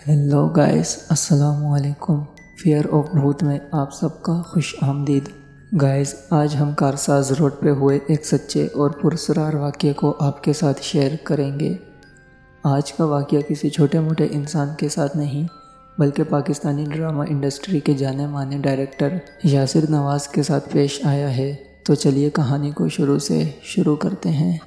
Hello guys, अस्सलाम वालेकुम। Fear of भूत में आप सबका खुश आमदीद। गाइस, आज हम कारसाज रोड पे हुए एक सच्चे और पुरस्कार वाक़ये को आपके साथ शेयर करेंगे। आज का वाक़या किसी छोटे मोटे इंसान के साथ नहीं, बल्कि पाकिस्तानी ड्रामा इंडस्ट्री के जाने माने डायरेक्टर यासिर नवाज़ के साथ पेश आया है। तो चलिए कहानी को शुरू से शुरू करते हैं।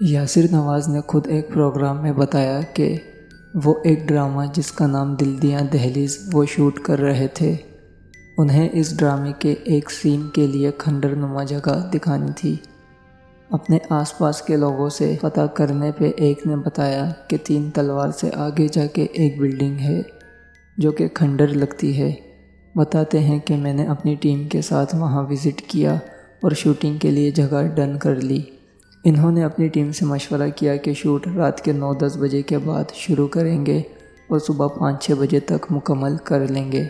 यासिर नवाज़ ने खुद एक प्रोग्राम में बताया कि वो एक ड्रामा जिसका नाम दिल दियां दहलीज़ वो शूट कर रहे थे। उन्हें इस ड्रामे के एक सीन के लिए खंडर नुमा जगह दिखानी थी। अपने आसपास के लोगों से पता करने पे एक ने बताया कि 3 तलवार से आगे जाके एक बिल्डिंग है जो कि खंडर लगती है। बताते हैं कि मैंने अपनी टीम के साथ वहाँ विज़िट किया और शूटिंग के लिए जगह डन कर ली। इन्होंने अपनी टीम से मशवरा किया कि शूट रात के 9-10 बजे के बाद शुरू करेंगे और सुबह 5-6 बजे तक मुकम्मल कर लेंगे।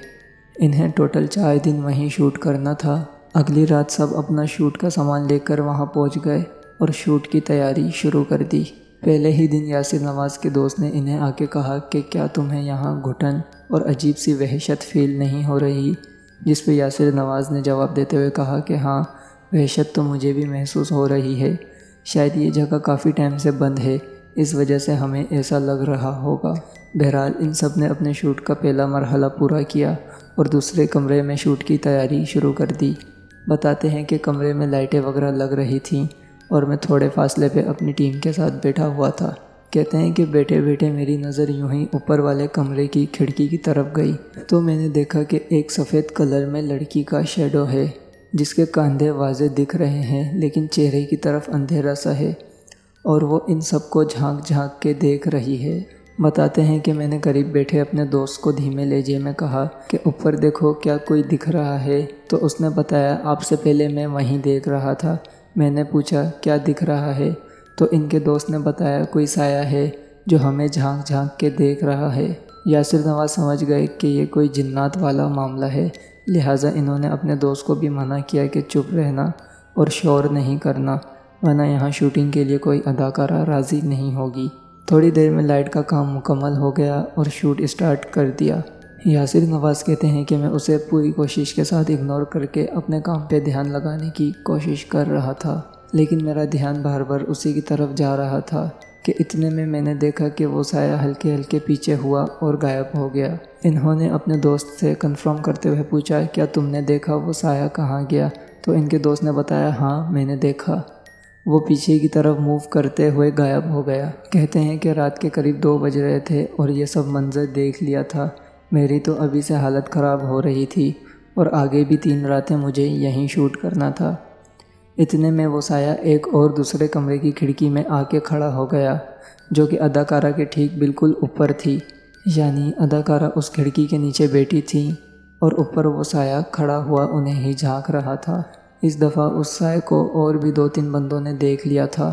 इन्हें टोटल 4 दिन वहीं शूट करना था। अगली रात सब अपना शूट का सामान लेकर वहां पहुंच गए और शूट की तैयारी शुरू कर दी। पहले ही दिन यासिर नवाज़ के दोस्त ने इन्हें आके कहा कि क्या तुम्हें यहाँ घुटन और अजीब सी वहशत फील नहीं हो रही, जिस पे यासिर नवाज़ ने जवाब देते हुए कहा कि हाँ, वहशत तो मुझे भी महसूस हो रही है। शायद ये जगह काफ़ी टाइम से बंद है, इस वजह से हमें ऐसा लग रहा होगा। बहरहाल इन सब ने अपने शूट का पहला मरहला पूरा किया और दूसरे कमरे में शूट की तैयारी शुरू कर दी। बताते हैं कि कमरे में लाइटें वगैरह लग रही थीं और मैं थोड़े फासले पे अपनी टीम के साथ बैठा हुआ था। कहते हैं कि बैठे बैठे मेरी नज़र यूं ही ऊपर वाले कमरे की खिड़की की तरफ गई तो मैंने देखा कि एक सफ़ेद कलर में लड़की का शेडो है, जिसके कंधे वाज़े दिख रहे हैं लेकिन चेहरे की तरफ अंधेरा सा है और वो इन सबको झांक झांक के देख रही है। बताते हैं कि मैंने करीब बैठे अपने दोस्त को धीमे लहजे में कहा कि ऊपर देखो, क्या कोई दिख रहा है? तो उसने बताया, आपसे पहले मैं वहीं देख रहा था। मैंने पूछा, क्या दिख रहा है? तो इनके दोस्त ने बताया, कोई साया है जो हमें झांक झांक के देख रहा है। यासिर नवाज़ समझ गए कि ये कोई जिन्नात वाला मामला है, लिहाजा इन्होंने अपने दोस्त को भी मना किया कि चुप रहना और शोर नहीं करना, वरना यहाँ शूटिंग के लिए कोई अदाकारा राज़ी नहीं होगी। थोड़ी देर में लाइट का काम मुकम्मल हो गया और शूट स्टार्ट कर दिया। यासिर नवाज़ कहते हैं कि मैं उसे पूरी कोशिश के साथ इग्नोर करके अपने काम पे ध्यान लगाने की कोशिश कर रहा था, लेकिन मेरा ध्यान बार बार उसी की तरफ जा रहा था कि इतने में मैंने देखा कि वो साया हल्के हल्के पीछे हुआ और गायब हो गया। इन्होंने अपने दोस्त से कंफर्म करते हुए पूछा, क्या तुमने देखा वो साया कहाँ गया? तो इनके दोस्त ने बताया, हाँ मैंने देखा, वो पीछे की तरफ मूव करते हुए गायब हो गया। कहते हैं कि रात के करीब 2 बज रहे थे और ये सब मंजर देख लिया था। मेरी तो अभी से हालत ख़राब हो रही थी और आगे भी 3 रातें मुझे यहीं शूट करना था। इतने में वो साया एक और दूसरे कमरे की खिड़की में आके खड़ा हो गया, जो कि अदाकारा के ठीक बिल्कुल ऊपर थी। यानी अदाकारा उस खिड़की के नीचे बैठी थी और ऊपर वो साया खड़ा हुआ उन्हें ही झांक रहा था। इस दफ़ा उस साये को और भी 2-3 बंदों ने देख लिया था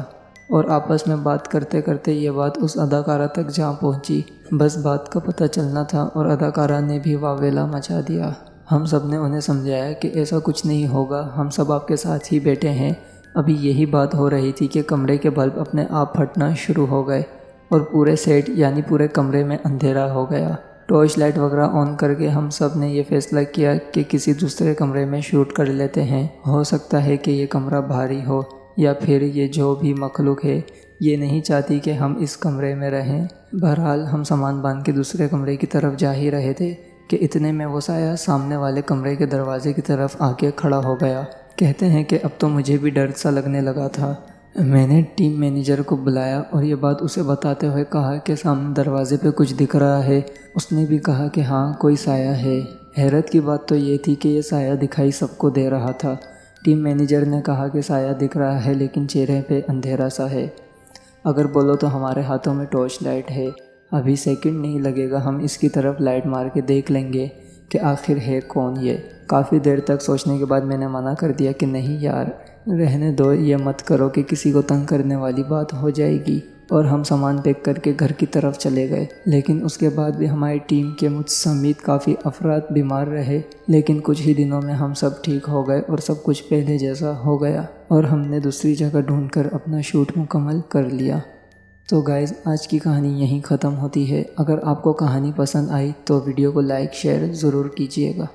और आपस में बात करते करते ये बात उस अदाकारा तक जा पहुंची। बस बात का पता चलना था और अदाकारा ने भी वावेला मचा दिया। हम सब ने उन्हें समझाया कि ऐसा कुछ नहीं होगा, हम सब आपके साथ ही बैठे हैं। अभी यही बात हो रही थी कि कमरे के बल्ब अपने आप फटना शुरू हो गए और पूरे सेट यानी पूरे कमरे में अंधेरा हो गया। टॉर्च लाइट वगैरह ऑन करके हम सब ने ये फैसला किया कि किसी दूसरे कमरे में शूट कर लेते हैं। हो सकता है कि ये कमरा भारी हो या फिर ये जो भी मखलूक है ये नहीं चाहती कि हम इस कमरे में रहें। बहरहाल हम सामान बांध के दूसरे कमरे की तरफ जा ही रहे थे कि इतने में वो साया सामने वाले कमरे के दरवाजे की तरफ आके खड़ा हो गया। कहते हैं कि अब तो मुझे भी डर सा लगने लगा था। मैंने टीम मैनेजर को बुलाया और ये बात उसे बताते हुए कहा कि सामने दरवाजे पे कुछ दिख रहा है। उसने भी कहा कि हाँ, कोई साया है। हैरत की बात तो ये थी कि ये साया दिखाई सबको दे रहा था। टीम मैनेजर ने कहा कि साया दिख रहा है लेकिन चेहरे पे अंधेरा सा है। अगर बोलो तो हमारे हाथों में टॉर्च लाइट है, अभी सेकंड नहीं लगेगा हम इसकी तरफ लाइट मार के देख लेंगे कि आखिर है कौन ये। काफ़ी देर तक सोचने के बाद मैंने मना कर दिया कि नहीं यार, रहने दो, ये मत करो कि किसी को तंग करने वाली बात हो जाएगी। اور ہم سامان پیک کر کے گھر کی طرف چلے گئے، لیکن اس کے بعد بھی ہماری ٹیم کے مجھ سمیت کافی افراد بیمار رہے، لیکن کچھ ہی دنوں میں ہم سب ٹھیک ہو گئے اور سب کچھ پہلے جیسا ہو گیا اور ہم نے دوسری جگہ ڈھونڈ کر اپنا شوٹ مکمل کر لیا۔ تو گائز، آج کی کہانی یہیں ختم ہوتی ہے۔ اگر آپ کو کہانی پسند آئی تو ویڈیو کو لائک شیئر ضرور کیجیے گا۔